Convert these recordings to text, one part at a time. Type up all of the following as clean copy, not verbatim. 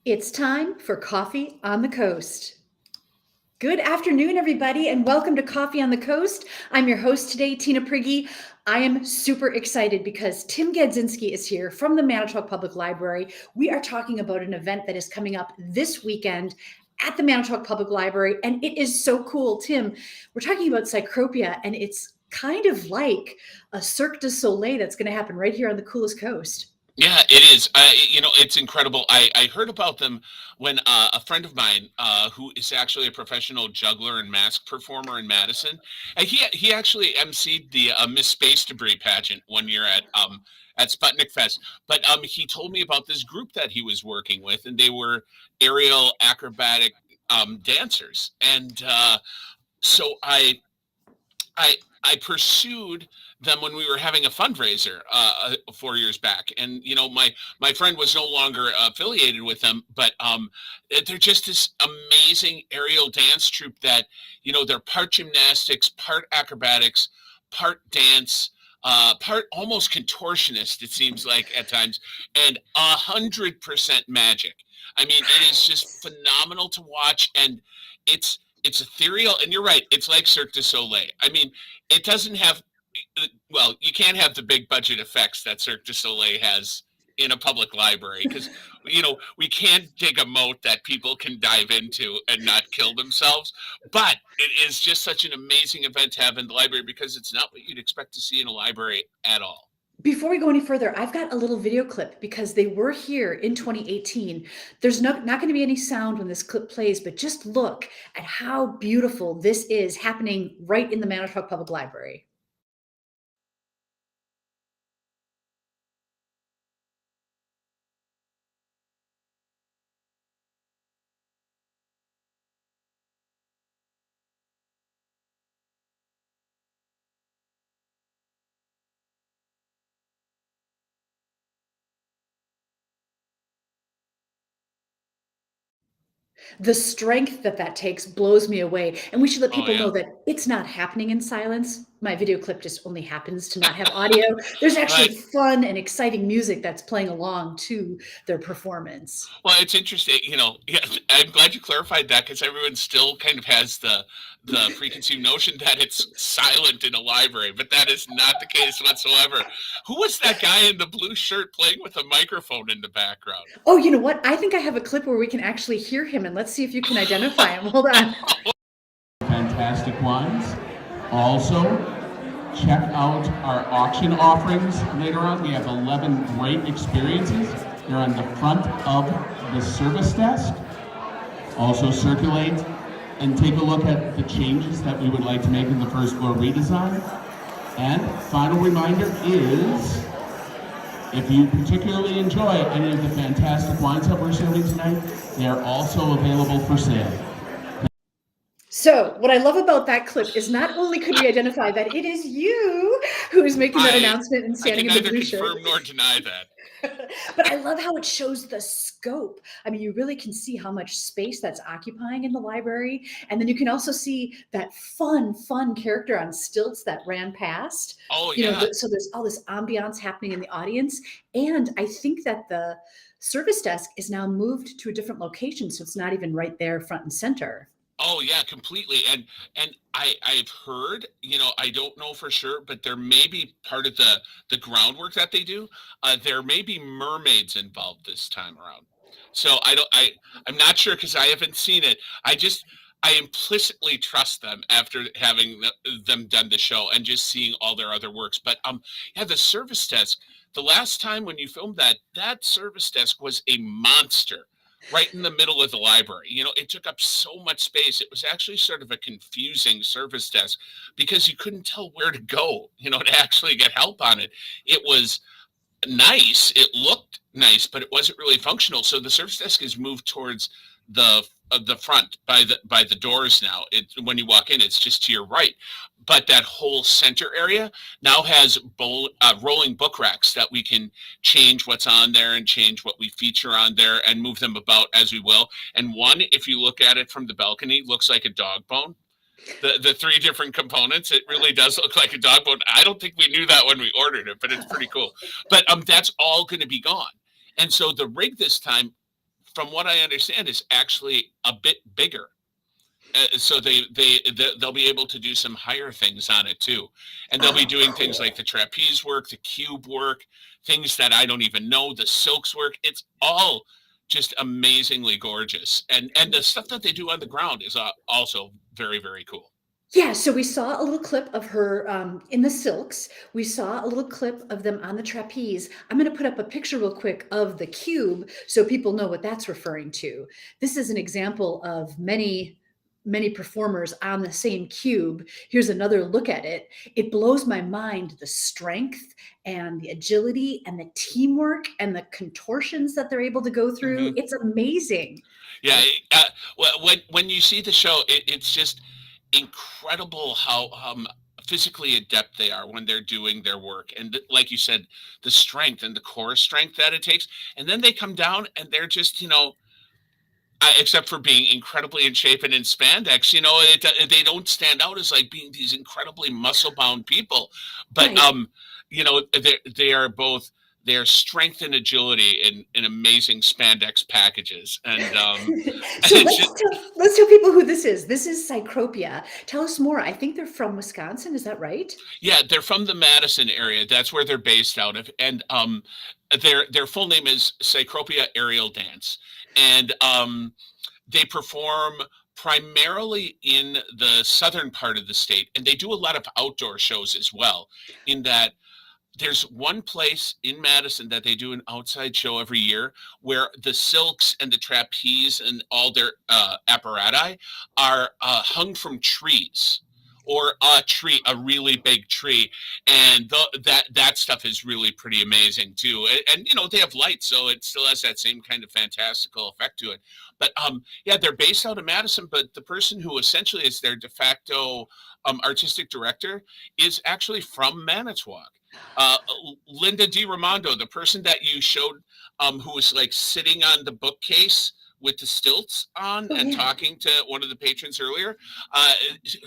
It's time for Coffee on the Coast. Good afternoon, everybody, and welcome to Coffee on the Coast. I'm your host today, Tina Prigge. I am super excited because Tim Gadzinski is here from the Manitowoc Public Library. We are talking about an event that is coming up this weekend at the Manitowoc Public Library, and it is so cool. Tim, we're talking about Cycropia, and it's kind of like a Cirque du Soleil that's going to happen right here on the coolest coast. Yeah, it is. It's incredible. I heard about them when a friend of mine, who is actually a professional juggler and mask performer in Madison, and he actually emceed the Miss Space Debris pageant one year at Sputnik Fest. But he told me about this group that he was working with, and they were aerial acrobatic dancers. And so I pursued them when we were having a fundraiser 4 years back, and my friend was no longer affiliated with them, but they're just this amazing aerial dance troupe that they're part gymnastics, part acrobatics, part dance, part almost contortionist. It seems like at times, and 100% magic. I mean, it is just phenomenal to watch, and it's ethereal, and you're right. It's like Cirque du Soleil. I mean, it doesn't have, well, you can't have the big budget effects that Cirque du Soleil has in a public library because, we can't dig a moat that people can dive into and not kill themselves. But it is just such an amazing event to have in the library because it's not what you'd expect to see in a library at all. Before we go any further, I've got a little video clip because they were here in 2018. There's not going to be any sound when this clip plays, but just look at how beautiful this is happening right in the Manitowoc Public Library. The strength that takes blows me away. And we should let Oh people yeah. know that it's not happening in silence. My video clip just only happens to not have audio. There's actually Right. fun and exciting music that's playing along to their performance. Well, it's interesting, yeah, I'm glad you clarified that because everyone still kind of has the preconceived notion that it's silent in a library, but that is not the case whatsoever. Who was that guy in the blue shirt playing with a microphone in the background? Oh, you know what? I think I have a clip where we can actually hear him, and let's see if you can identify him. Hold on. Fantastic wines. Also, check out our auction offerings later on. We have 11 great experiences. They're on the front of the service desk. Also circulate and take a look at the changes that we would like to make in the first floor redesign. And final reminder is, if you particularly enjoy any of the fantastic wines that we're serving tonight, they are also available for sale. So what I love about that clip is not only could we identify that it is you who is making that announcement and standing in the blue shirt. I can neither confirm nor deny that. But I love how it shows the scope. I mean, you really can see how much space that's occupying in the library. And then you can also see that fun character on stilts that ran past. Oh, yeah. So there's all this ambiance happening in the audience. And I think that the service desk is now moved to a different location. So it's not even right there front and center. Oh yeah, completely. And I've heard, I don't know for sure, but there may be part of the groundwork that they do. There may be mermaids involved this time around. So I'm not sure because I haven't seen it. I implicitly trust them after having them done the show and just seeing all their other works. But yeah, the service desk. The last time when you filmed that service desk was a monster. Right in the middle of the library. It took up so much space. It was actually sort of a confusing service desk because you couldn't tell where to go, to actually get help on it. It was nice. It looked nice, but it wasn't really functional. So the service desk is moved towards the front by the doors now. When you walk in, it's just to your right. But that whole center area now has rolling book racks that we can change what's on there and change what we feature on there and move them about as we will. And one, if you look at it from the balcony, looks like a dog bone. The three different components, it really does look like a dog bone. I don't think we knew that when we ordered it, but it's pretty cool. But that's all going to be gone. And so the rig this time from what I understand, is actually a bit bigger. So they'll be able to do some higher things on it too, and they'll be Oh, doing things like cool. the trapeze work, the cube work, things that I don't even know, the silks work. It's all just amazingly gorgeous, and the stuff that they do on the ground is also very, very cool. Yeah, so we saw a little clip of her in the silks. We saw a little clip of them on the trapeze. I'm going to put up a picture real quick of the cube so people know what that's referring to. This is an example of many performers on the same cube. Here's another look at it. It blows my mind, the strength and the agility and the teamwork and the contortions that they're able to go through. Hmm. It's amazing. Yeah, when you see the show, it's just incredible how physically adept they are when they're doing their work, and like you said, the strength and the core strength that it takes, and then they come down and they're just, except for being incredibly in shape and in spandex, they don't stand out as like being these incredibly muscle bound people, but Right. they are both their strength and agility in amazing spandex packages, and So it's just, let's tell people who this is. This is Cycropia. Tell us more. I think they're from Wisconsin. Is that right? yeah, they're from the Madison area. That's where they're based out of, and their full name is Cycropia Aerial Dance, and they perform primarily in the southern part of the state, and they do a lot of outdoor shows as well. In that, there's one place in Madison that they do an outside show every year where the silks and the trapeze and all their apparati are hung from trees, or a really big tree, and that stuff is really pretty amazing too. And they have lights, so it still has that same kind of fantastical effect to it. But yeah, they're based out of Madison, but the person who essentially is their de facto artistic director is actually from Manitowoc. uh, Linda DiRamondo, the person that you showed, who was like sitting on the bookcase with the stilts on Oh, and yeah. talking to one of the patrons earlier. Uh,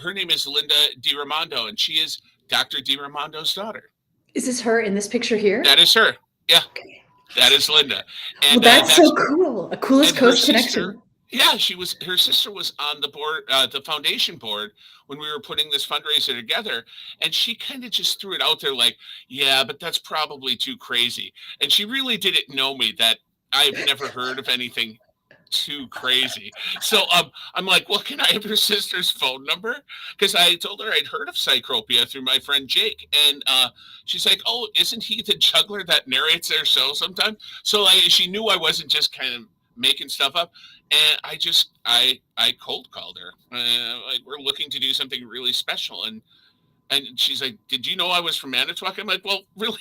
Her name is Linda DiRamondo, and she is Dr. DiRamondo's daughter. Is this her in this picture here? That is her. Yeah, Okay. that is Linda, Well, and that's so that's cool. A coolest and her coast sister. connection. Yeah, her sister was on the board, the foundation board, when we were putting this fundraiser together, and she kind of just threw it out there like, yeah, but that's probably too crazy. And she really didn't know me, that I've never heard of anything too crazy. So I'm like, well, can I have your sister's phone number? Because I told her I'd heard of Cycropia through my friend Jake, and she's like, oh, isn't he the juggler that narrates their show sometimes? So she knew I wasn't just kind of making stuff up, and I cold called her. Like, we're looking to do something really special, and she's like, did you know I was from Manitowoc? I'm like, well, really,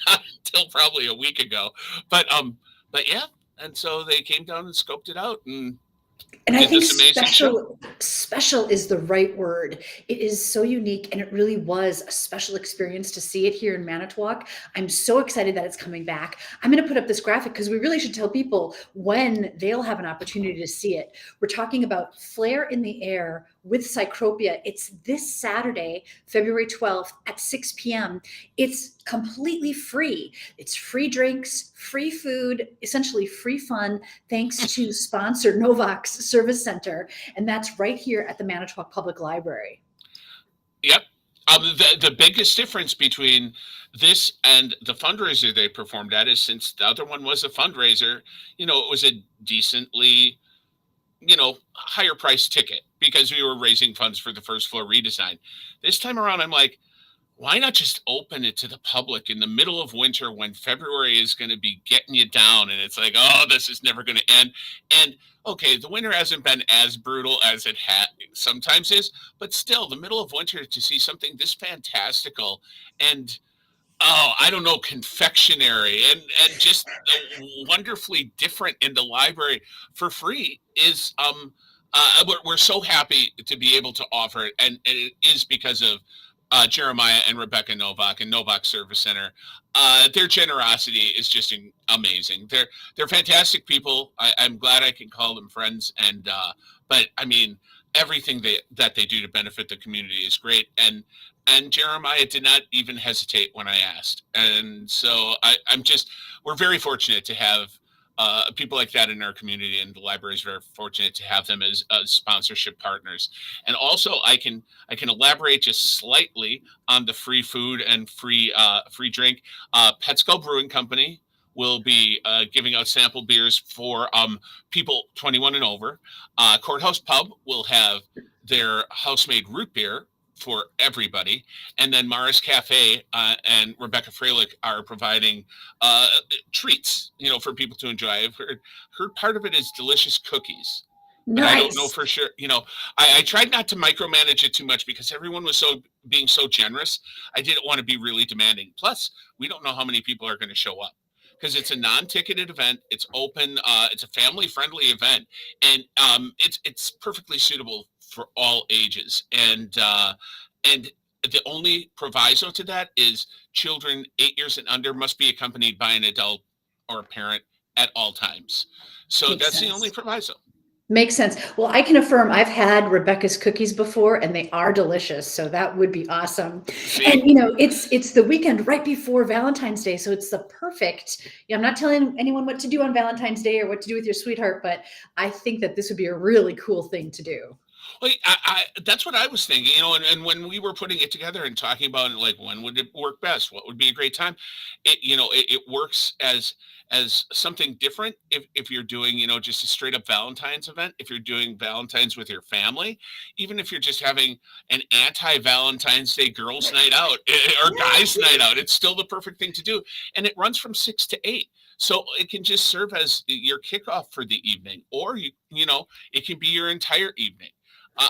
not until probably a week ago, but yeah. And so they came down and scoped it out and And I did think this amazing show. special is the right word. It is so unique, and it really was a special experience to see it here in Manitowoc. I'm so excited that it's coming back. I'm going to put up this graphic because we really should tell people when they'll have an opportunity to see it. We're talking about Flair in the Air with Cycropia. It's this Saturday, February 12th at 6 p.m. It's completely free. It's free drinks, free food, essentially free fun, thanks to sponsor Novak's Service Center. And that's right here at the Manitowoc Public Library. Yep. The biggest difference between this and the fundraiser they performed at is, since the other one was a fundraiser, it was a decently, higher price ticket because we were raising funds for the first floor redesign. This time around, I'm like, why not just open it to the public in the middle of winter when February is going to be getting you down, and it's like, oh, this is never going to end. And okay, the winter hasn't been as brutal as it sometimes is, but still, the middle of winter, to see something this fantastical and, oh, I don't know, confectionery and just wonderfully different in the library for free is, we're so happy to be able to offer it, and it is because of Jeremiah and Rebecca Novak and Novak Service Center. Their generosity is just amazing. They're fantastic people. I'm glad I can call them friends. And but I mean, everything that they do to benefit the community is great. And Jeremiah did not even hesitate when I asked. And so we're very fortunate to have people like that in our community, and the library is very fortunate to have them as sponsorship partners. And also, I can elaborate just slightly on the free food and free drink. Petskull Brewing Company will be giving out sample beers for people 21 and over. Courthouse Pub will have their house-made root beer for everybody. And then Mara's Cafe and Rebecca Freilich are providing treats, for people to enjoy. I've heard part of it is delicious cookies, but I don't know Nice. for sure. I tried not to micromanage it too much because everyone was being so generous. I didn't want to be really demanding. Plus, we don't know how many people are going to show up because it's a non-ticketed event. It's open. It's a family-friendly event, and it's perfectly suitable for all ages. And the only proviso to that is children 8 years and under must be accompanied by an adult or a parent at all times. So Makes that's the only sense. proviso. Makes sense. Well, I can affirm I've had Rebecca's cookies before and they are delicious. So that would be awesome. And See? it's the weekend right before Valentine's Day. So it's the perfect. I'm not telling anyone what to do on Valentine's Day or what to do with your sweetheart, but I think that this would be a really cool thing to do. Well, that's what I was thinking, and when we were putting it together and talking about it, like when would it work best? What would be a great time? It works as something different if you're doing, just a straight up Valentine's event, if you're doing Valentine's with your family, even if you're just having an anti-Valentine's Day girls' night out or guys' night out, it's still the perfect thing to do. And it runs from 6 to 8. So it can just serve as your kickoff for the evening, or it can be your entire evening.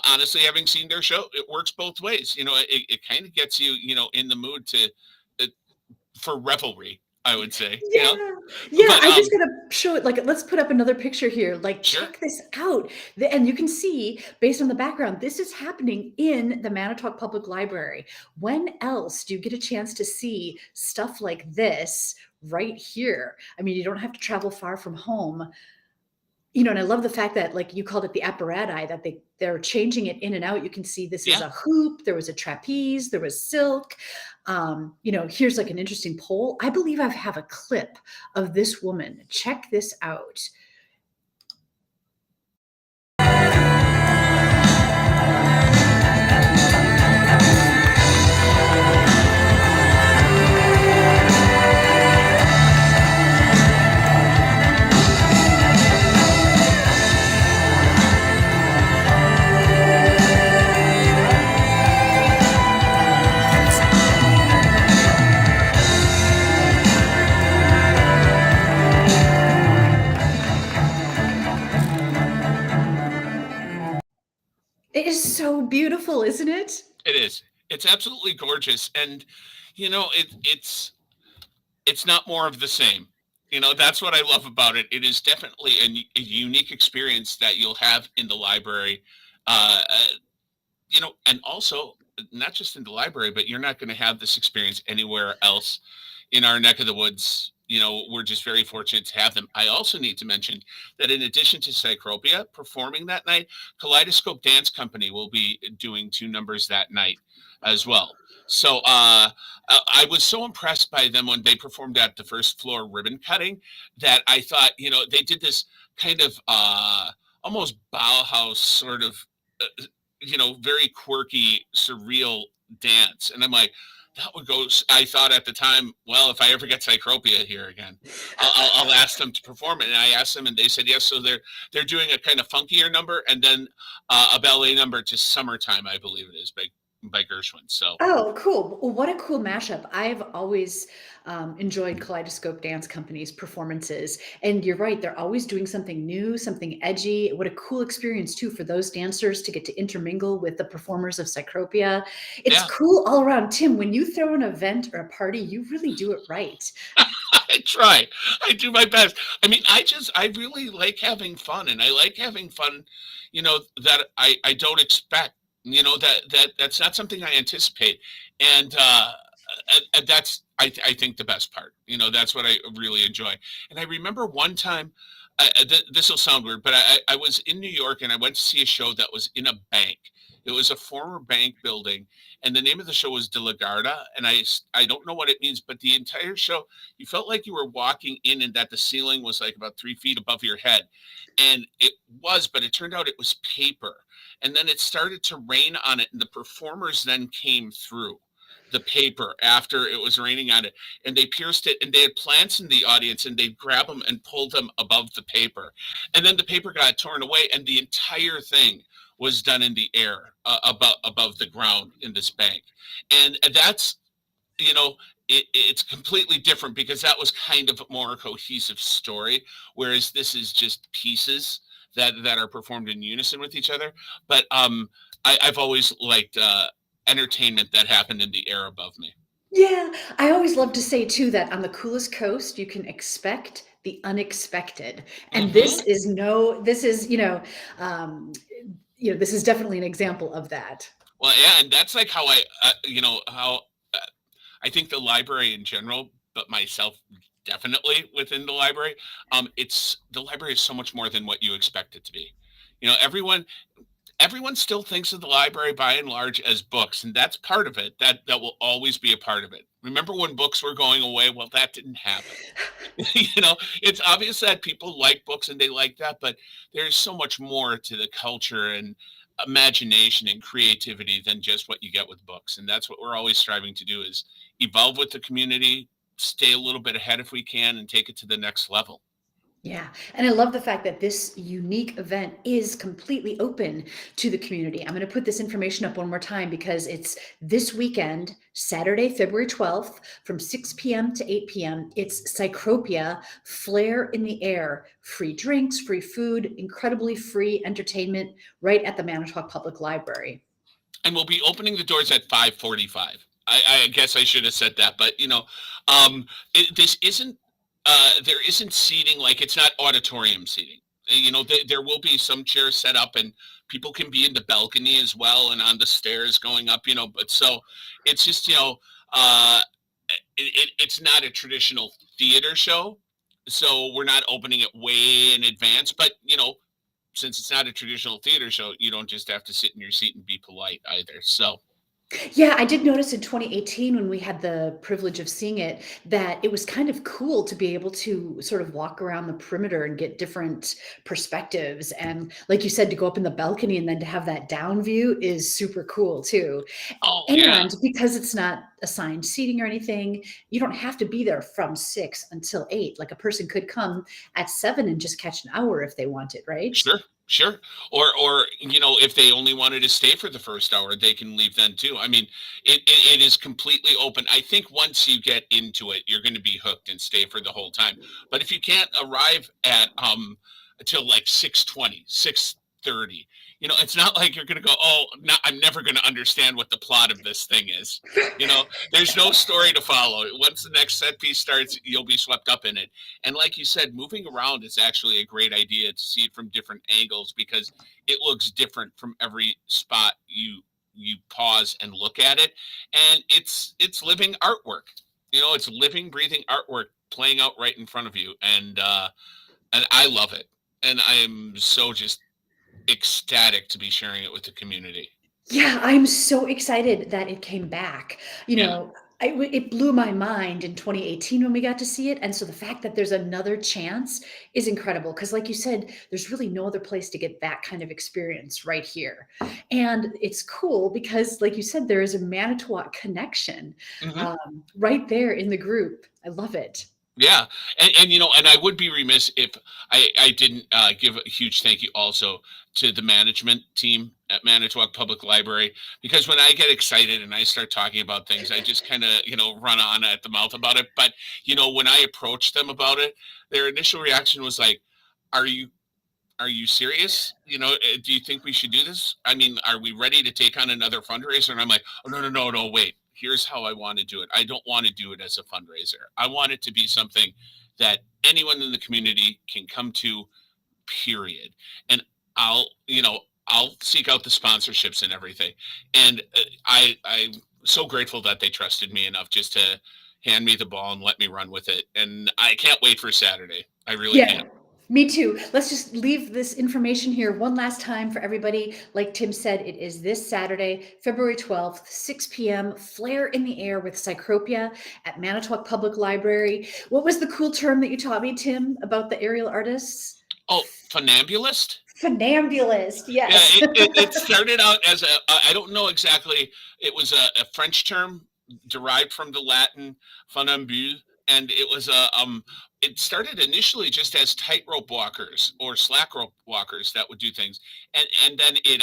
Honestly, having seen their show, it works both ways. It kind of gets you, in the mood uh, for revelry, I would say. Yeah. Yeah, But I just gotta show it. Like, let's put up another picture here. Like, sure, check this out. And you can see, based on the background, this is happening in the Manitowoc Public Library. When else do you get a chance to see stuff like this right here? I mean, you don't have to travel far from home. And I love the fact that, like you called it, the apparatus, that they're changing it in and out. You can see this is yeah. a hoop, there was a trapeze, there was silk. Here's like an interesting poll. I believe I have a clip of this woman. Check this out. It is so beautiful, isn't it? It is. It's absolutely gorgeous, and it's not more of the same. That's what I love about it. It is definitely a unique experience that you'll have in the library. And also not just in the library, but you're not going to have this experience anywhere else in our neck of the woods. We're just very fortunate to have them. I also need to mention that in addition to Cycropia performing that night, Kaleidoscope Dance Company will be doing 2 numbers that night as well. So I was so impressed by them when they performed at the first floor ribbon cutting that I thought, they did this kind of almost Bauhaus sort of, very quirky, surreal dance. And I'm like, that would go. I thought at the time, well, if I ever get Cycropia here again, I'll ask them to perform it. And I asked them, and they said yes. So they're doing a kind of funkier number, and then a ballet number to "Summertime," I believe it is by Gershwin. So Oh, cool. Well, what a cool mashup. I've always enjoyed Kaleidoscope Dance Company's performances. And you're right, they're always doing something new, something edgy. What a cool experience, too, for those dancers to get to intermingle with the performers of Cycropia. It's yeah, cool all around. Tim, when you throw an event or a party, you really do it right. I try. I do my best. I mean, I really like having fun, and I like having fun. That I don't expect. That's not something I anticipate, and that's I think the best part. That's what I really enjoy. And I remember one time, this will sound weird, but I was in New York and I went to see a show that was in a bank, It was a former bank building, and the name of the show was De La Garda. And I don't know what it means, but the entire show, you felt like you were walking in and that the ceiling was like about 3 feet above your head. And it was, but it turned out it was paper. And then it started to rain on it, and the performers then came through the paper after it was raining on it, and they pierced it, and they had plants in the audience, and they'd grab them and pull them above the paper, and then the paper got torn away, and the entire thing was done in the air, above the ground in this bank. And that's, you know, it's completely different because that was kind of more a cohesive story, whereas this is just pieces that are performed in unison with each other. But I've always liked entertainment that happened in the air above me. Yeah, I always love to say too that on the coolest coast, you can expect the unexpected. And Hmm. this is, this is definitely an example of that. Well, yeah, and that's like how how uh, I think the library in general, but myself definitely within the library. It's the library is so much more than what you expect it to be. Everyone still thinks of the library by and large as books, and that's part of it. That will always be a part of it. Remember when books were going away? Well, that didn't happen. It's obvious that people like books and they like that, but there's so much more to the culture and imagination and creativity than just what you get with books. And that's what we're always striving to do is evolve with the community, stay a little bit ahead if we can, and take it to the next level. Yeah. And I love the fact that this unique event is completely open to the community. I'm going to put this information up one more time because it's this weekend, Saturday, February 12th, from 6 p.m. to 8 p.m. It's Cycropia, Flair in the Air, free drinks, free food, incredibly free entertainment right at the Manitowoc Public Library. And we'll be opening the doors at 5:45. I guess I should have said that, but this isn't there isn't seating, like it's not auditorium seating. There will be some chairs set up, and people can be in the balcony as well and on the stairs going up. But so it's just uh, it's not a traditional theater show, so we're not opening it way in advance. But since it's not a traditional theater show, you don't just have to sit in your seat and be polite either. So, Yeah, I did notice in 2018 when we had the privilege of seeing it that it was kind of cool to be able to sort of walk around the perimeter and get different perspectives. And like you said, to go up in the balcony and then to have that down view is super cool too. oh yeah, And because it's not assigned seating or anything, you don't have to be there from 6 until 8. Like a person could come at 7 and just catch an hour if they wanted, right? sure, sure. Or if they only wanted to stay for the first hour, they can leave then too. I mean, it is completely open. I think once you get into it, you're going to be hooked and stay for the whole time. But if you can't arrive at until like 6:20, 6:30, it's not like you're going to go, oh, no, I'm never going to understand what the plot of this thing is. There's no story to follow. Once the next set piece starts, you'll be swept up in it. And like you said, moving around is actually a great idea to see it from different angles because it looks different from every spot you pause and look at it. And it's living artwork. It's living, breathing artwork playing out right in front of you. And I love it. And I am so just ecstatic to be sharing it with the community. Yeah, I'm so excited that it came back. You Yeah, know, it blew my mind in 2018 when we got to see it. And so the fact that there's another chance is incredible. Because, like you said, there's really no other place to get that kind of experience right here. And it's cool because, like you said, there is a Manitowoc connection hmm, right there in the group. I love it. yeah, and I would be remiss if I didn't give a huge thank you also to the management team at Manitowoc Public Library, because when I get excited and I start talking about things, I just kind of run on at the mouth about it. But when I approached them about it, their initial reaction was like, "Are you serious? Do you think we should do this? I mean, are we ready to take on another fundraiser?" And I'm like, "Oh, no, no, no, no, wait. Here's how I want to do it. I don't want to do it as a fundraiser. I want it to be something that anyone in the community can come to, period. And I'll seek out the sponsorships and everything." And I'm so grateful that they trusted me enough just to hand me the ball and let me run with it. And I can't wait for Saturday. I really Yeah. can't. Me too. Let's just leave this information here one last time for everybody. Like Tim said, it is this Saturday, February 12th, 6 p.m. Flare in the Air with Cycropia at Manitowoc Public Library. What was the cool term that you taught me, Tim, about the aerial artists? Oh, funambulist? Funambulist, Yeah, yes. it started out as I don't know exactly, it was a French term derived from the Latin funambule, and it started initially just as tightrope walkers or slack rope walkers that would do things, and then it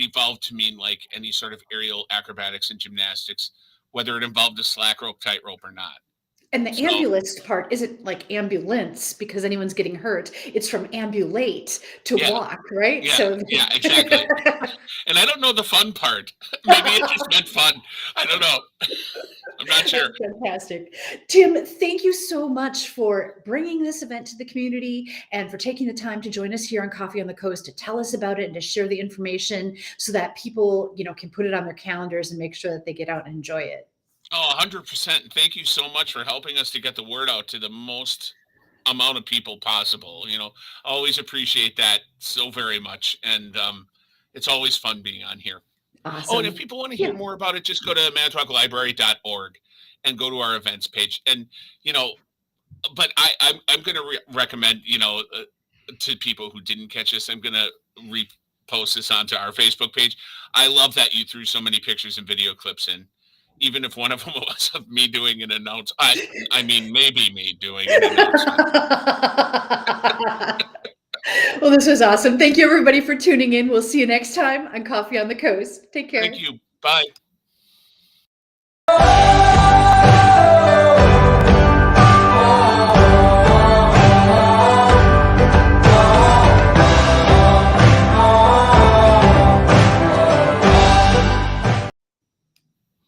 evolved to mean like any sort of aerial acrobatics and gymnastics, whether it involved a slack rope, tightrope, or not. And the So ambulist part isn't like ambulance because anyone's getting hurt. It's from ambulate to yeah, walk, right? yeah, So yeah, exactly. And I don't know the fun part. Maybe it just meant fun. I don't know. I'm not sure. That's fantastic. Tim, thank you so much for bringing this event to the community and for taking the time to join us here on Coffee on the Coast to tell us about it and to share the information so that people, can put it on their calendars and make sure that they get out and enjoy it. Oh, 100%. Thank you so much for helping us to get the word out to the most amount of people possible. Always appreciate that so very much. And it's always fun being on here. Oh, and if Awesome. people want to Yeah. hear more about it, just go to manitowoclibrary.org and go to our events page. And, but I'm going to recommend, to people who didn't catch this, I'm going to repost this onto our Facebook page. I love that you threw so many pictures and video clips in. Even if one of them was of me doing an announcement, I mean, maybe me doing an announcement. Well, this was awesome. Thank you, everybody, for tuning in. We'll see you next time on Coffee on the Coast. Take care. Thank you. Bye.